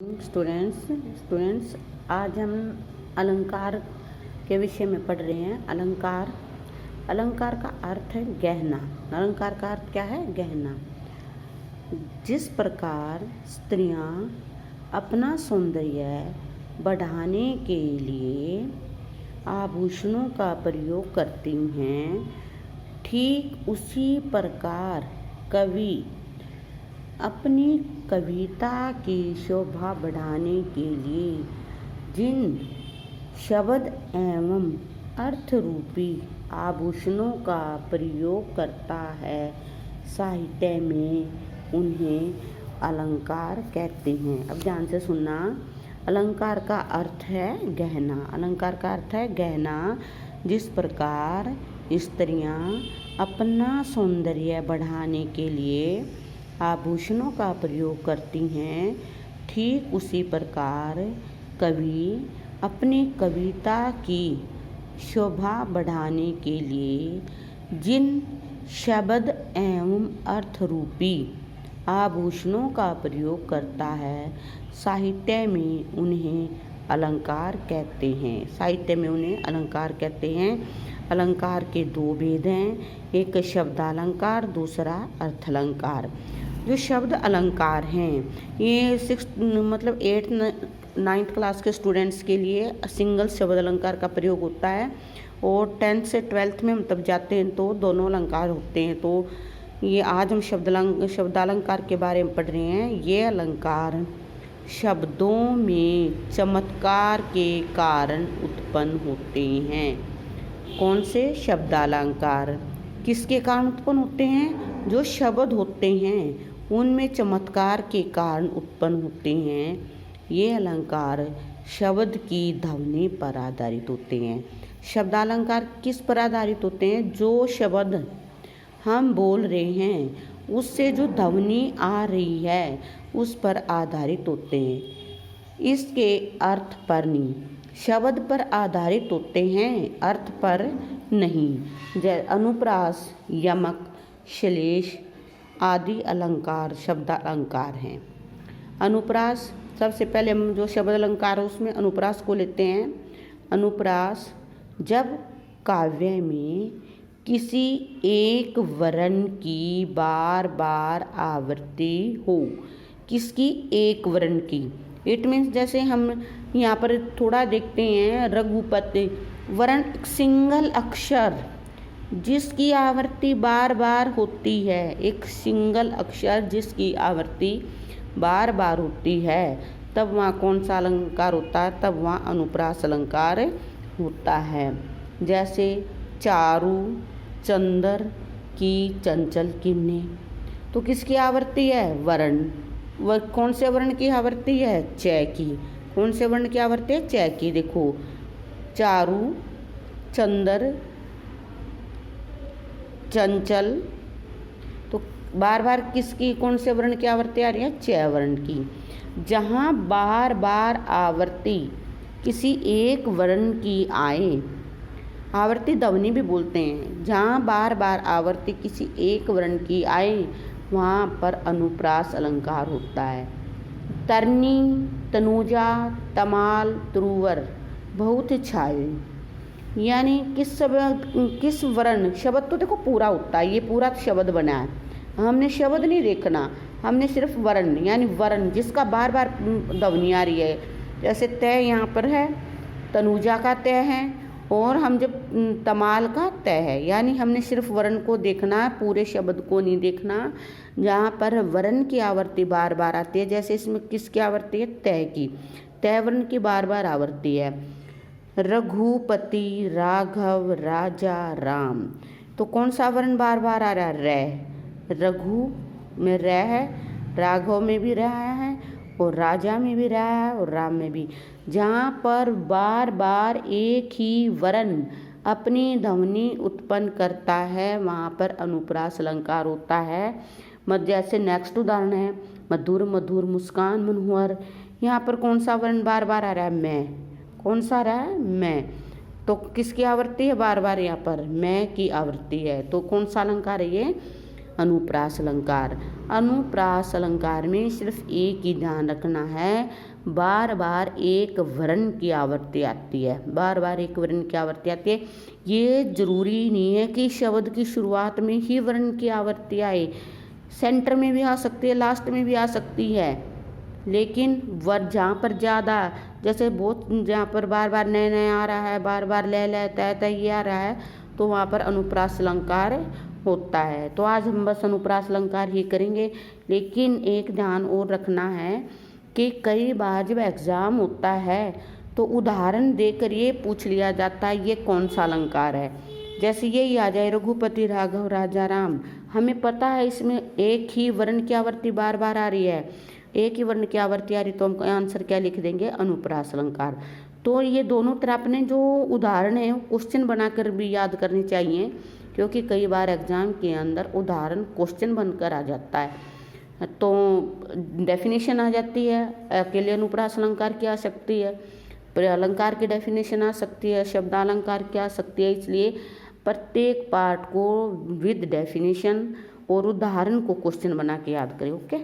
Students आज हम अलंकार के विषय में पढ़ रहे हैं। अलंकार का अर्थ है गहना। अलंकार का अर्थ क्या है? गहना। जिस प्रकार स्त्रियां अपना सौंदर्य बढ़ाने के लिए आभूषणों का प्रयोग करती हैं, ठीक उसी प्रकार कवि अपनी कविता की शोभा बढ़ाने के लिए जिन शब्द एवं अर्थ रूपी आभूषणों का प्रयोग करता है, साहित्य में उन्हें अलंकार कहते हैं। अब ध्यान से सुनना। अलंकार का अर्थ है गहना। अलंकार का अर्थ है गहना। जिस प्रकार स्त्रियां अपना सौंदर्य बढ़ाने के लिए आभूषणों का प्रयोग करती हैं, ठीक उसी प्रकार कवि अपनी कविता की शोभा बढ़ाने के लिए जिन शब्द एवं अर्थ रूपी आभूषणों का प्रयोग करता है, साहित्य में उन्हें अलंकार कहते हैं। साहित्य में उन्हें अलंकार कहते हैं। अलंकार के दो भेद हैं, एक शब्दालंकार, दूसरा अर्थालंकार। जो शब्द अलंकार हैं ये 8th 9th क्लास के स्टूडेंट्स के लिए सिंगल शब्द अलंकार का प्रयोग होता है, और 10th से 12th में हम तब जाते हैं तो दोनों अलंकार होते हैं। तो ये आज हम शब्दालंकार के बारे में पढ़ रहे हैं। ये अलंकार शब्दों में चमत्कार के कारण उत्पन्न होते हैं। कौन से शब्दालंकार किसके कारण उत्पन्न होते हैं? जो शब्द होते हैं उनमें चमत्कार के कारण उत्पन्न होते हैं। ये अलंकार शब्द की ध्वनि पर आधारित होते हैं। शब्दालंकार किस पर आधारित होते हैं? जो शब्द हम बोल रहे हैं उससे जो ध्वनि आ रही है उस पर आधारित होते हैं। इसके अर्थ पर नहीं, शब्द पर आधारित होते हैं, अर्थ पर नहीं। जैसे अनुप्रास, यमक, श्लेष आदि अलंकार शब्दालंकार हैं। अनुप्रास, सबसे पहले हम जो शब्द अलंकार है उसमें अनुप्रास को लेते हैं। अनुप्रास जब काव्य में किसी एक वर्ण की बार बार आवृत्ति हो। किसकी? एक वर्ण की। इट मीन्स जैसे हम यहाँ पर थोड़ा देखते हैं, रघुपति वर्ण सिंगल अक्षर जिसकी आवृत्ति बार बार होती है, एक सिंगल अक्षर जिसकी आवृत्ति बार बार होती है, तब वहाँ कौन सा अलंकार होता है? तब वहाँ अनुप्रास अलंकार होता है। जैसे चारु चंदर की चंचल किन्ने, तो किसकी आवृत्ति है? वर्ण। वह कौन से वर्ण की आवृत्ति है? च की। कौन से वर्ण की आवृत्ति है? च की। देखो, चारु चंदर चंचल, तो बार बार किसकी, कौन से वर्ण की आवृत्ति आ रही है? च वर्ण की। जहाँ बार बार आवृत्ति किसी एक वर्ण की आए, आवृत्ति ध्वनि भी बोलते हैं, जहाँ बार बार आवृत्ति किसी एक वर्ण की आए वहाँ पर अनुप्रास अलंकार होता है। तरनी, तनुजा, तमाल, तुरुवर, बहुत छाये, यानी किस वर्ण, शब्द तो देखो पूरा होता है, ये पूरा शब्द बना है, हमने शब्द नहीं देखना, हमने सिर्फ वर्ण, यानी वर्ण जिसका बार बार ध्वनि आ रही है। जैसे तय यहाँ पर है, तनुजा का तय है, और हम जब तमाल का तय है, यानी हमने सिर्फ वर्ण को देखना है, पूरे शब्द को नहीं देखना। जहाँ पर वर्ण की आवृत्ति बार बार आती है, जैसे इसमें किसकी आवृत्ति है? तय की। तय वर्ण की बार बार आवृत्ति है। रघुपति, राघव, राजा, राम, तो कौन सा वर्ण बार बार आ रहा है? रै। रघु में रै है, राघव में भी रै है, और राजा में भी रै है, और राम में भी। जहाँ पर बार बार एक ही वर्ण अपनी ध्वनि उत्पन्न करता है वहाँ पर अनुप्रास अलंकार होता है। जैसे नेक्स्ट उदाहरण है, मधुर मधुर मुस्कान मनोहर, यहाँ पर कौन सा वर्ण बार बार आ रहा है? मैं। कौन सा रहा है? मैं। तो किसकी आवृत्ति है बार बार? यहाँ पर मैं की आवृत्ति है, तो कौन सा अलंकार है ये? अनुप्रास अलंकार। अनुप्रास अलंकार में सिर्फ एक ही ध्यान रखना है, बार बार एक वर्ण की आवृत्ति आती है, बार बार एक वर्ण की आवृत्ति आती है। ये जरूरी नहीं है कि शब्द की शुरुआत में ही वर्ण की आवृत्ति आए, सेंटर में भी आ सकती है, लास्ट में भी आ सकती है। लेकिन जहाँ पर ज़्यादा, जैसे बहुत जहाँ पर बार बार नए नए आ रहा है, बार बार ले ले तय तय ये आ रहा है, तो वहाँ पर अनुप्रास अलंकार होता है। तो आज हम बस अनुप्रास अलंकार ही करेंगे। लेकिन एक ध्यान और रखना है कि कई बार जब एग्ज़ाम होता है तो उदाहरण देकर ये पूछ लिया जाता है ये कौन सा अलंकार है। जैसे यही आ जाए रघुपति राघव राजा राम, हमें पता है इसमें एक ही वर्ण की आवृत्ति बार बार आ रही है, एक ही वर्ण की आवृत्ति आ रही, तो हम आंसर क्या लिख देंगे, अनुप्रास अलंकार। तो ये दोनों तरह अपने जो उदाहरण है क्वेश्चन बनाकर भी याद करनी चाहिए, क्योंकि कई बार एग्जाम के अंदर उदाहरण क्वेश्चन बनकर आ जाता है। तो डेफिनेशन आ जाती है, अकेले अनुप्रास अलंकार की आ सकती है, अलंकार की डेफिनेशन आ सकती है, शब्दालंकार की आ सकती है। इसलिए प्रत्येक पार्ट को विद डेफिनेशन और उदाहरण को क्वेश्चन बना के याद करें। ओके।